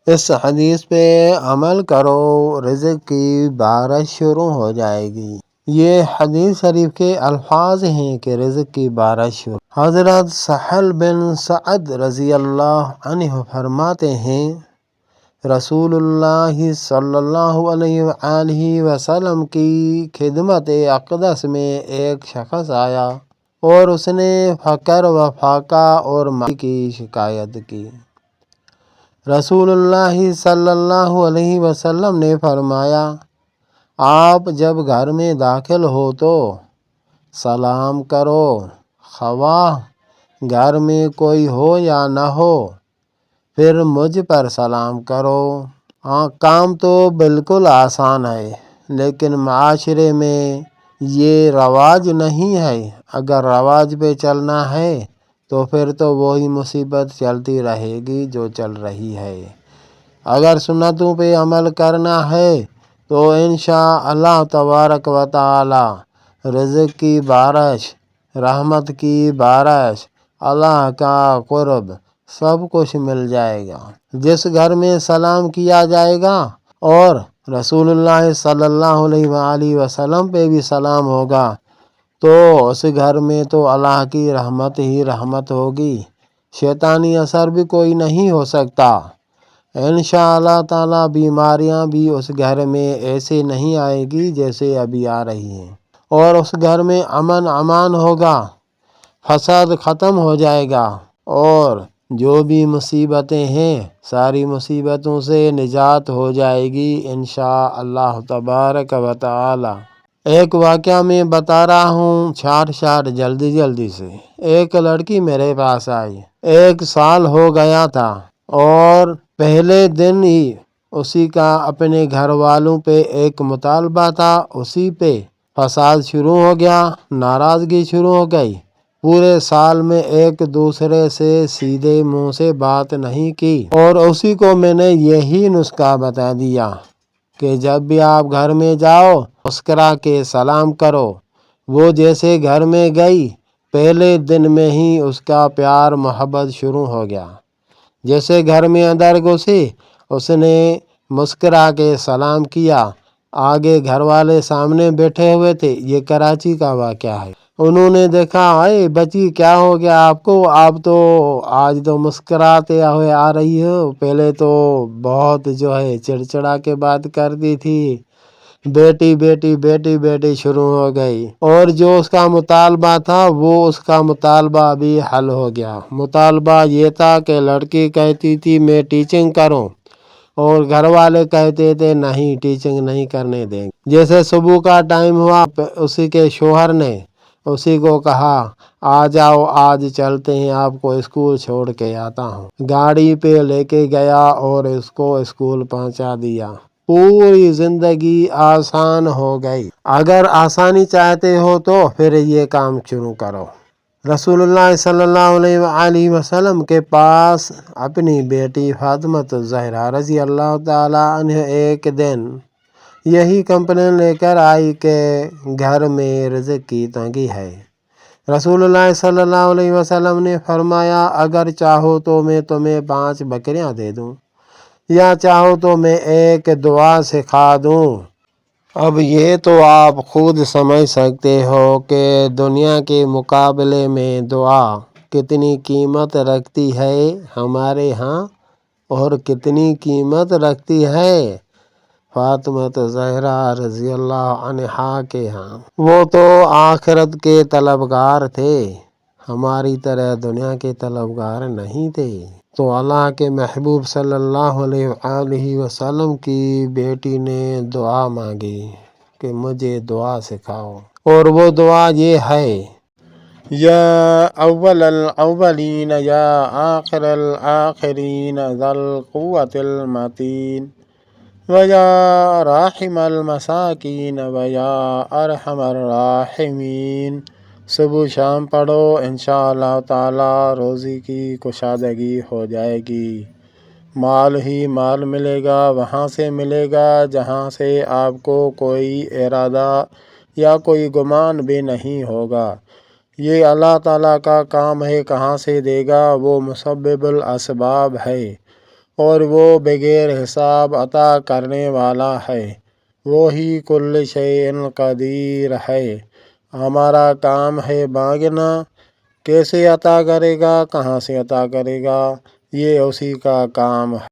اس حدیث پہ عمل کرو، رزق کی بارش شروع ہو جائے گی۔ یہ حدیث شریف کے الفاظ ہیں کہ رزق کی بارش شروع۔ حضرت سہل بن سعد رضی اللہ عنہ فرماتے ہیں رسول اللہ صلی اللہ علیہ وآلہ وسلم کی خدمت اقدس میں ایک شخص آیا اور اس نے فقر و فاقہ اور مالی کی شکایت کی۔ رسول اللہ صلی اللہ علیہ وسلم نے فرمایا، آپ جب گھر میں داخل ہو تو سلام کرو، خواہ گھر میں کوئی ہو یا نہ ہو، پھر مجھ پر سلام کرو۔ کام تو بالکل آسان ہے، لیکن معاشرے میں یہ رواج نہیں ہے۔ اگر رواج پہ چلنا ہے تو پھر تو وہی مصیبت چلتی رہے گی جو چل رہی ہے۔ اگر سنتوں پہ عمل کرنا ہے تو انشاءاللہ تبارک و تعالی رزق کی بارش، رحمت کی بارش، اللہ کا قرب، سب کچھ مل جائے گا۔ جس گھر میں سلام کیا جائے گا اور رسول اللہ صلی اللہ علیہ وآلہ وسلم پہ بھی سلام ہوگا تو اس گھر میں تو اللہ کی رحمت ہی رحمت ہوگی، شیطانی اثر بھی کوئی نہیں ہو سکتا۔ انشاءاللہ تعالی بیماریاں بھی اس گھر میں ایسے نہیں آئے گی جیسے ابھی آ رہی ہیں، اور اس گھر میں امن امان ہوگا، فساد ختم ہو جائے گا، اور جو بھی مصیبتیں ہیں ساری مصیبتوں سے نجات ہو جائے گی انشاءاللہ تبارک و تعالی۔ ایک واقعہ میں بتا رہا ہوں شارٹ جلدی سے۔ ایک لڑکی میرے پاس آئی، 1 سال ہو گیا تھا اور پہلے دن ہی اسی کا اپنے گھر والوں پہ ایک مطالبہ تھا، اسی پہ فساد شروع ہو گیا، ناراضگی شروع ہو گئی۔ پورے سال میں ایک دوسرے سے سیدھے منہ سے بات نہیں کی، اور اسی کو میں نے یہی نسخہ بتا دیا کہ جب بھی آپ گھر میں جاؤ مسکرا کے سلام کرو۔ وہ جیسے گھر میں گئی پہلے دن میں ہی اس کا پیار محبت شروع ہو گیا۔ جیسے گھر میں اندر گھسی اس نے مسکرا کے سلام کیا۔ آگے گھر والے سامنے بیٹھے ہوئے تھے، یہ کراچی کا واقعہ ہے۔ انہوں نے دیکھا، اے بچی کیا ہو گیا آپ کو، آپ تو آج تو مسکراتے ہوئے آ رہی ہو، پہلے تو بہت چڑچڑا کے بات کرتی تھی، بیٹی شروع ہو گئی۔ اور جو اس کا مطالبہ تھا وہ اس کا مطالبہ بھی حل ہو گیا۔ مطالبہ یہ تھا کہ لڑکی کہتی تھی میں ٹیچنگ کروں، اور گھر والے کہتے تھے نہیں ٹیچنگ نہیں کرنے دیں گے۔ جیسے صبح کا ٹائم ہوا اسی کے شوہر نے اسی کو کہا آ جاؤ آج چلتے ہیں، آپ کو اسکول چھوڑ کے آتا ہوں۔ گاڑی پہ لے کے گیا اور اس کو اسکول پہنچا دیا۔ پوری زندگی آسان ہو گئی۔ اگر آسانی چاہتے ہو تو پھر یہ کام شروع کرو۔ رسول اللہ صلی اللہ علیہ وآلہ وسلم کے پاس اپنی بیٹی فاطمہ الزہرا رضی اللہ تعالی عنہ ایک دن یہی کمپلین لے کر آئی کہ گھر میں رزق کی تنگی ہے۔ رسول اللہ صلی اللہ علیہ وسلم نے فرمایا اگر چاہو تو میں تمہیں 5 بکریاں دے دوں، یا چاہو تو میں ایک دعا سکھا دوں۔ اب یہ تو آپ خود سمجھ سکتے ہو کہ دنیا کے مقابلے میں دعا کتنی قیمت رکھتی ہے ہمارے ہاں، اور کتنی قیمت رکھتی ہے فاطمہ الزہرا رضی اللہ عنہا کے ہاں۔ وہ تو آخرت کے طلبگار تھے، ہماری طرح دنیا کے طلبگار نہیں تھے۔ تو اللہ کے محبوب صلی اللہ علیہ وآلہ وسلم کی بیٹی نے دعا مانگی کہ مجھے دعا سکھاؤ، اور وہ دعا یہ ہے، یا اول الاولین یا آخر الآخرین ذا القوة المتین ویا راحم المساکین ویا ارحم الراحمین۔ صبح شام پڑھو، انشاءاللہ تعالی روزی کی کشادگی ہو جائے گی، مال ہی مال ملے گا، وہاں سے ملے گا جہاں سے آپ کو کوئی ارادہ یا کوئی گمان بھی نہیں ہوگا۔ یہ اللہ تعالیٰ کا کام ہے، کہاں سے دے گا، وہ مسبب الاسباب ہے، اور وہ بغیر حساب عطا کرنے والا ہے، وہی کل شیء قدیر ہے۔ ہمارا کام ہے مانگنا، کیسے عطا کرے گا، کہاں سے عطا کرے گا، یہ اسی کا کام ہے۔